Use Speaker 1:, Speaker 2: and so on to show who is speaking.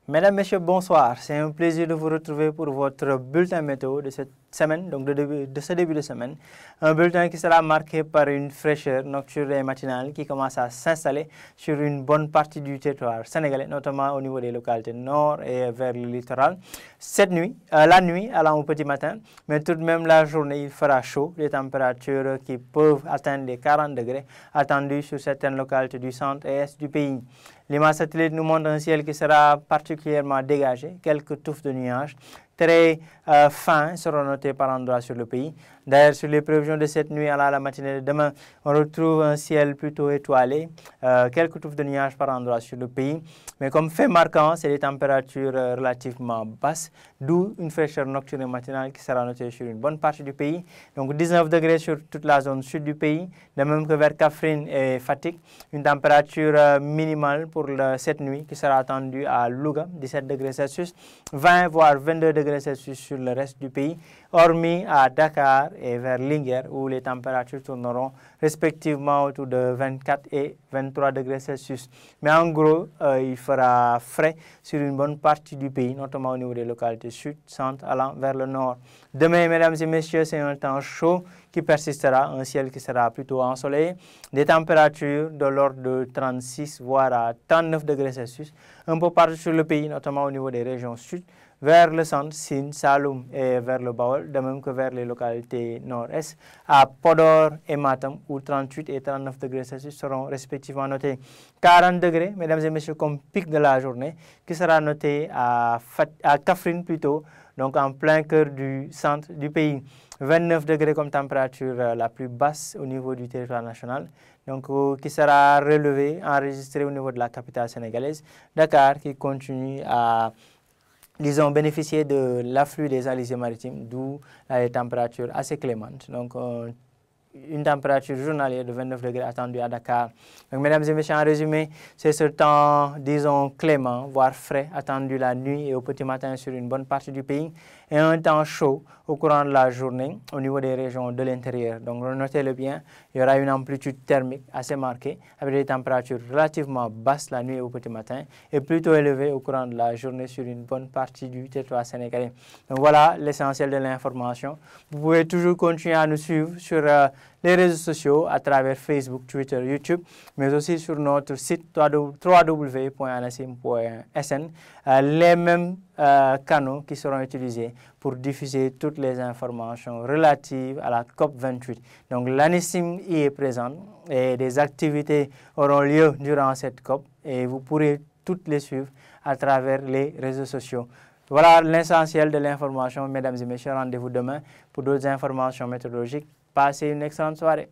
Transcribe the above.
Speaker 1: Mesdames, Messieurs, bonsoir. C'est un plaisir de vous retrouver pour votre bulletin météo de cette semaine, donc de ce début de semaine. Un bulletin qui sera marqué par une fraîcheur nocturne et matinale qui commence à s'installer sur une bonne partie du territoire sénégalais, notamment au niveau des localités nord et vers le littoral. Cette nuit, la nuit allant au petit matin, mais tout de même la journée, il fera chaud. Les températures qui peuvent atteindre les 40 degrés attendues sur certaines localités du centre et est du pays. L'image satellite nous montre un ciel qui sera particulièrement dégagé, quelques touffes de nuages très fins seront notées par endroits sur le pays. D'ailleurs, sur les prévisions de cette nuit à la matinée de demain, on retrouve un ciel plutôt étoilé, quelques touffes de nuages par endroits sur le pays. Mais comme fait marquant, c'est des températures relativement basses, d'où une fraîcheur nocturne et matinale qui sera notée sur une bonne partie du pays. Donc 19 degrés sur toute la zone sud du pays, de même que vers Kaffrine et Fatick. Une température minimale pour cette nuit qui sera attendue à Louga, 17 degrés Celsius, 20 voire 22 degrés Celsius sur le reste du pays, hormis à Dakar et vers Linguère où les températures tourneront respectivement autour de 24 et 23 degrés Celsius. Mais en gros, il fera frais sur une bonne partie du pays, notamment au niveau des localités sud, centre, allant vers le nord. Demain, mesdames et messieurs, c'est un temps chaud qui persistera, un ciel qui sera plutôt ensoleillé, des températures de l'ordre de 36 voire à 39 degrés Celsius, un peu partout sur le pays, notamment au niveau des régions sud, vers le centre, Sine, Saloum et vers le Baol, de même que vers les localités nord-est, à Podor et Matam, où 38 et 39 degrés Celsius seront respectivement notés. 40 degrés, mesdames et messieurs, comme pic de la journée, qui sera noté à Kaffrine plutôt, donc en plein cœur du centre du pays. 29 degrés comme température la plus basse au niveau du territoire national, donc qui sera relevé, enregistré au niveau de la capitale sénégalaise, Dakar, qui continue à, disons, bénéficier de l'afflux des alizés maritimes, d'où les températures assez clémentes. Donc, une température journalière de 29 degrés attendue à Dakar. Donc, mesdames et messieurs, en résumé, c'est ce temps, disons, clément, voire frais, attendu la nuit et au petit matin sur une bonne partie du pays, et un temps chaud au courant de la journée au niveau des régions de l'intérieur. Donc, notez-le bien, il y aura une amplitude thermique assez marquée, avec des températures relativement basses la nuit et au petit matin, et plutôt élevées au courant de la journée sur une bonne partie du territoire sénégalais. Donc, voilà l'essentiel de l'information. Vous pouvez toujours continuer à nous suivre sur les réseaux sociaux à travers Facebook, Twitter, YouTube, mais aussi sur notre site www.anasim.sn, les mêmes canaux qui seront utilisés pour diffuser toutes les informations relatives à la COP28. Donc l'ANISIM y est présente et des activités auront lieu durant cette COP et vous pourrez toutes les suivre à travers les réseaux sociaux. Voilà l'essentiel de l'information, mesdames et messieurs. Rendez-vous demain pour d'autres informations météorologiques. Passez une excellente soirée.